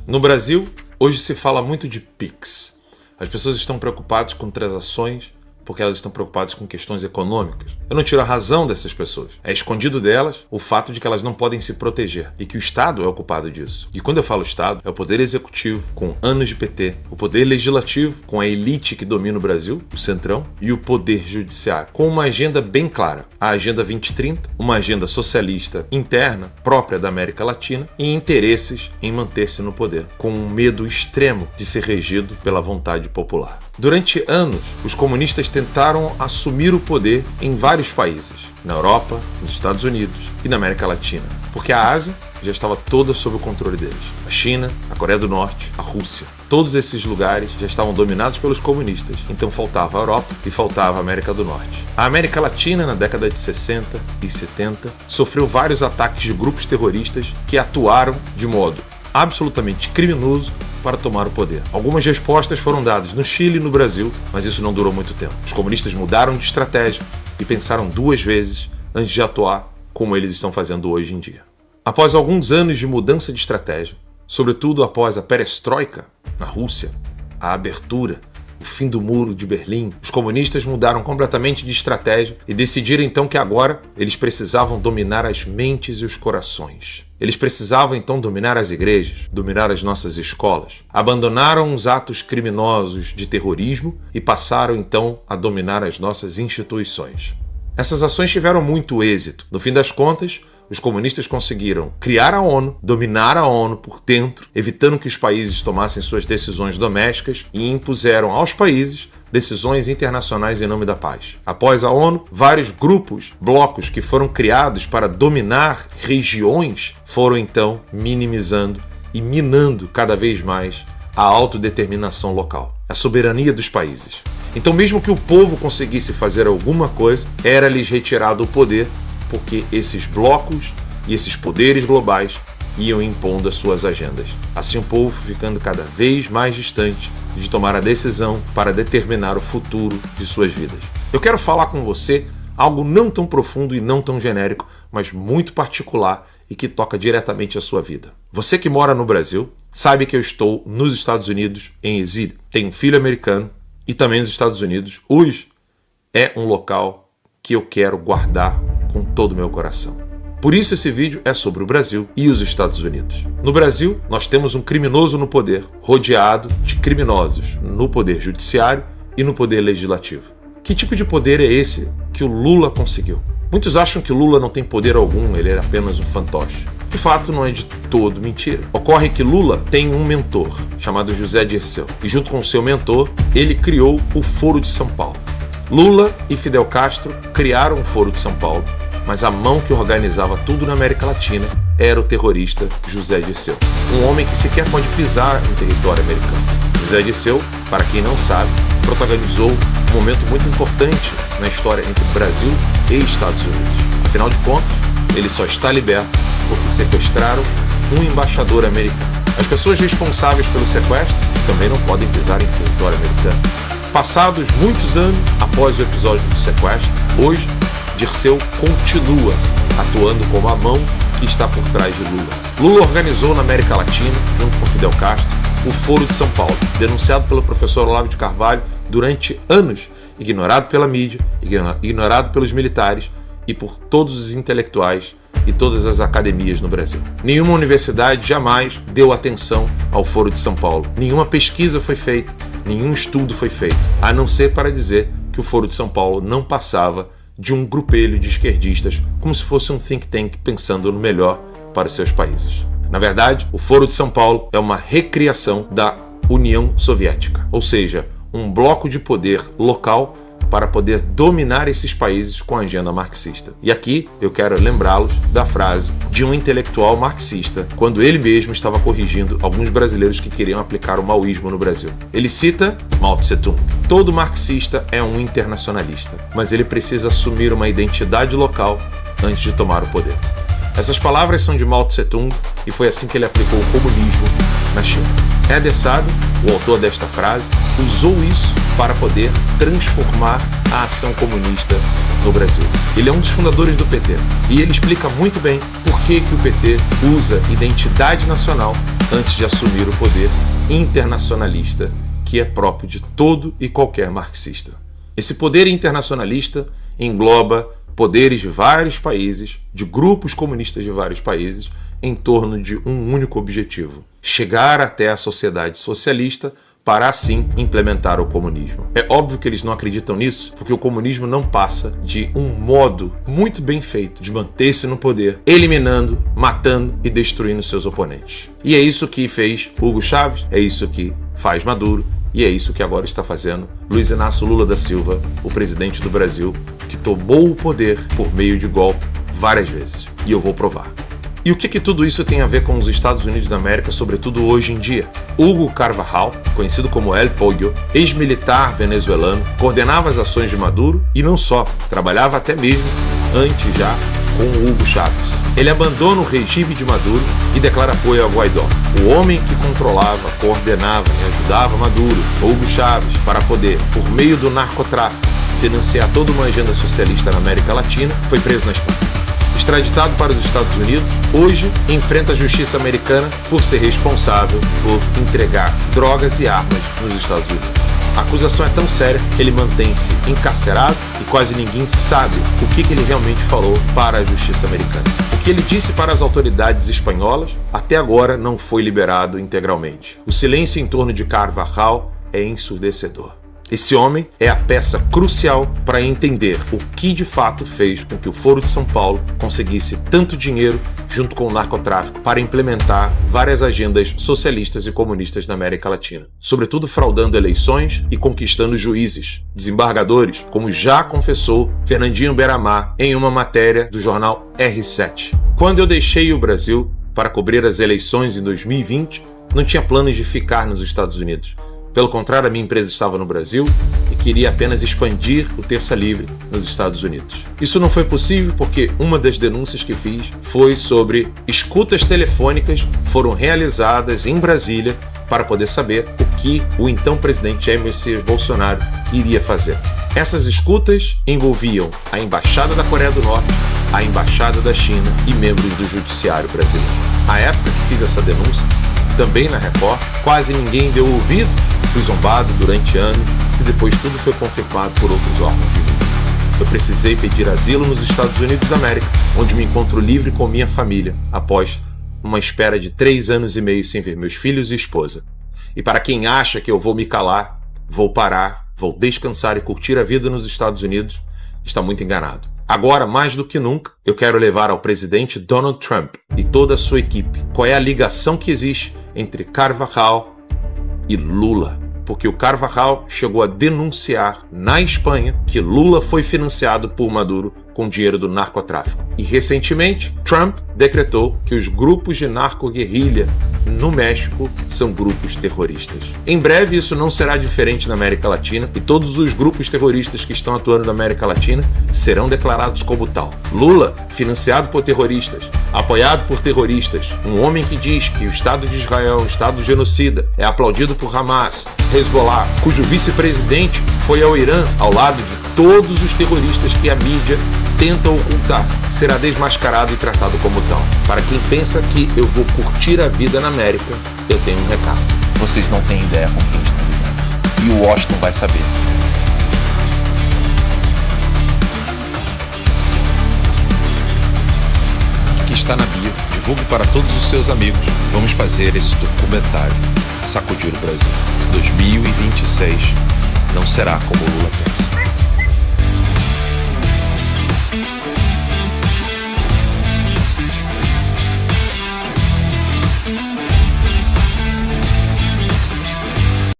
No Brasil, hoje se fala muito de Pix. As pessoas estão preocupadas com transações porque elas estão preocupadas com questões econômicas. Eu não tiro a razão dessas pessoas. É escondido delas o fato de que elas não podem se proteger e que o Estado é o culpado disso. E quando eu falo Estado, é o poder executivo com anos de PT, o poder legislativo com a elite que domina o Brasil, o Centrão, e o poder judiciário, com uma agenda bem clara. A Agenda 2030, uma agenda socialista interna, própria da América Latina, e interesses em manter-se no poder, com um medo extremo de ser regido pela vontade popular. Durante anos, os comunistas tentaram assumir o poder em vários países, na Europa, nos Estados Unidos e na América Latina, porque a Ásia já estava toda sob o controle deles. A China, a Coreia do Norte, a Rússia. Todos esses lugares já estavam dominados pelos comunistas, então faltava a Europa e faltava a América do Norte. A América Latina, na década de 60 e 70, sofreu vários ataques de grupos terroristas que atuaram de modo absolutamente criminoso para tomar o poder. Algumas respostas foram dadas no Chile e no Brasil, mas isso não durou muito tempo. Os comunistas mudaram de estratégia e pensaram duas vezes antes de atuar como eles estão fazendo hoje em dia. Após alguns anos de mudança de estratégia, sobretudo após a perestroika na Rússia, a abertura, o fim do muro de Berlim, os comunistas mudaram completamente de estratégia e decidiram então que agora eles precisavam dominar as mentes e os corações. Eles precisavam então dominar as igrejas, dominar as nossas escolas. Abandonaram os atos criminosos de terrorismo e passaram então a dominar as nossas instituições. Essas ações tiveram muito êxito. No fim das contas, os comunistas conseguiram criar a ONU, dominar a ONU por dentro, evitando que os países tomassem suas decisões domésticas e impuseram aos países decisões internacionais em nome da paz. Após a ONU, vários grupos, blocos que foram criados para dominar regiões foram então minimizando e minando cada vez mais a autodeterminação local, a soberania dos países. Então, mesmo que o povo conseguisse fazer alguma coisa, era-lhes retirado o poder, porque esses blocos e esses poderes globais iam impondo as suas agendas. Assim o povo ficando cada vez mais distante de tomar a decisão para determinar o futuro de suas vidas. Eu quero falar com você algo não tão profundo e não tão genérico, mas muito particular e que toca diretamente a sua vida. Você que mora no Brasil sabe que eu estou nos Estados Unidos em exílio. Tenho um filho americano e também nos Estados Unidos. Hoje é um local que eu quero guardar com todo o meu coração. Por isso esse vídeo é sobre o Brasil e os Estados Unidos. No Brasil, nós temos um criminoso no poder, rodeado de criminosos no poder judiciário e no poder legislativo. Que tipo de poder é esse que o Lula conseguiu? Muitos acham que o Lula não tem poder algum, ele é apenas um fantoche. De fato, não é de todo mentira. Ocorre que Lula tem um mentor, chamado José Dirceu, e junto com seu mentor, ele criou o Foro de São Paulo. Lula e Fidel Castro criaram o Foro de São Paulo, mas a mão que organizava tudo na América Latina era o terrorista José Dirceu, um homem que sequer pode pisar em território americano. José Dirceu, para quem não sabe, protagonizou um momento muito importante na história entre Brasil e Estados Unidos. Afinal de contas, ele só está liberto porque sequestraram um embaixador americano. As pessoas responsáveis pelo sequestro também não podem pisar em território americano. Passados muitos anos após o episódio do sequestro, hoje, Dirceu continua atuando como a mão que está por trás de Lula. Lula organizou na América Latina, junto com Fidel Castro, o Foro de São Paulo, denunciado pelo professor Olavo de Carvalho durante anos, ignorado pela mídia, ignorado pelos militares e por todos os intelectuais e todas as academias no Brasil. Nenhuma universidade jamais deu atenção ao Foro de São Paulo. Nenhuma pesquisa foi feita, nenhum estudo foi feito, a não ser para dizer que o Foro de São Paulo não passava de um grupelho de esquerdistas, como se fosse um think tank pensando no melhor para os seus países. Na verdade, o Foro de São Paulo é uma recriação da União Soviética, ou seja, um bloco de poder local para poder dominar esses países com a agenda marxista. E aqui eu quero lembrá-los da frase de um intelectual marxista, quando ele mesmo estava corrigindo alguns brasileiros que queriam aplicar o maoísmo no Brasil. Ele cita Mao Tse-tung: todo marxista é um internacionalista, mas ele precisa assumir uma identidade local antes de tomar o poder. Essas palavras são de Mao Tse-tung e foi assim que ele aplicou o comunismo na China. Eder Saad, o autor desta frase, usou isso para poder transformar a ação comunista no Brasil. Ele é um dos fundadores do PT e ele explica muito bem por que o PT usa identidade nacional antes de assumir o poder internacionalista que é próprio de todo e qualquer marxista. Esse poder internacionalista engloba poderes de vários países, de grupos comunistas de vários países, em torno de um único objetivo: chegar até a sociedade socialista para assim implementar o comunismo. É óbvio que eles não acreditam nisso, porque o comunismo não passa de um modo muito bem feito de manter-se no poder, eliminando, matando e destruindo seus oponentes. E é isso que fez Hugo Chávez, é isso que faz Maduro, e é isso que agora está fazendo Luiz Inácio Lula da Silva, o presidente do Brasil, que tomou o poder por meio de golpe várias vezes. E eu vou provar. E o que tudo isso tem a ver com os Estados Unidos da América, sobretudo hoje em dia? Hugo Carvajal, conhecido como El Pollo, ex-militar venezuelano, coordenava as ações de Maduro e não só, trabalhava até mesmo antes já com o Hugo Chávez. Ele abandona o regime de Maduro e declara apoio a Guaidó, o homem que controlava, coordenava e ajudava Maduro, Hugo Chávez, para poder, por meio do narcotráfico, financiar toda uma agenda socialista na América Latina, foi preso na Espanha. Extraditado para os Estados Unidos, hoje enfrenta a justiça americana por ser responsável por entregar drogas e armas nos Estados Unidos. A acusação é tão séria que ele mantém-se encarcerado e quase ninguém sabe o que ele realmente falou para a justiça americana. O que ele disse para as autoridades espanholas até agora não foi liberado integralmente. O silêncio em torno de Carvajal é ensurdecedor. Esse homem é a peça crucial para entender o que de fato fez com que o Foro de São Paulo conseguisse tanto dinheiro junto com o narcotráfico para implementar várias agendas socialistas e comunistas na América Latina, sobretudo fraudando eleições e conquistando juízes, desembargadores, como já confessou Fernandinho Beiramar em uma matéria do jornal R7. Quando eu deixei o Brasil para cobrir as eleições em 2020, não tinha planos de ficar nos Estados Unidos. Pelo contrário, a minha empresa estava no Brasil e queria apenas expandir o Terça Livre nos Estados Unidos. Isso não foi possível porque uma das denúncias que fiz foi sobre escutas telefônicas foram realizadas em Brasília para poder saber o que o então presidente Jair Messias Bolsonaro iria fazer. Essas escutas envolviam a Embaixada da Coreia do Norte, a Embaixada da China e membros do Judiciário brasileiro. À época que fiz essa denúncia, também na Record, quase ninguém deu ouvido, fui zombado durante anos e depois tudo foi confirmado por outros órgãos de mídia. Eu precisei pedir asilo nos Estados Unidos da América, onde me encontro livre com minha família, após uma espera de 3 anos e meio sem ver meus filhos e esposa. E para quem acha que eu vou me calar, vou parar, vou descansar e curtir a vida nos Estados Unidos, está muito enganado. Agora, mais do que nunca, eu quero levar ao presidente Donald Trump e toda a sua equipe qual é a ligação que existe entre Carvajal e Lula. Porque o Carvajal chegou a denunciar na Espanha que Lula foi financiado por Maduro com dinheiro do narcotráfico. E recentemente, Trump decretou que os grupos de narco-guerrilha no México são grupos terroristas. Em breve isso não será diferente na América Latina e todos os grupos terroristas que estão atuando na América Latina serão declarados como tal. Lula, financiado por terroristas, apoiado por terroristas, um homem que diz que o Estado de Israel é um Estado genocida, é aplaudido por Hamas, Hezbollah, cujo vice-presidente foi ao Irã ao lado de todos os terroristas que a mídia tenta ocultar, será desmascarado e tratado como tal. Para quem pensa que eu vou curtir a vida na América, eu tenho um recado. Vocês não têm ideia com quem estão lidando. E o Washington vai saber. Aqui está na bio. Divulgue para todos os seus amigos. Vamos fazer esse documentário. Sacudir o Brasil. 2026 não será como o Lula pensa.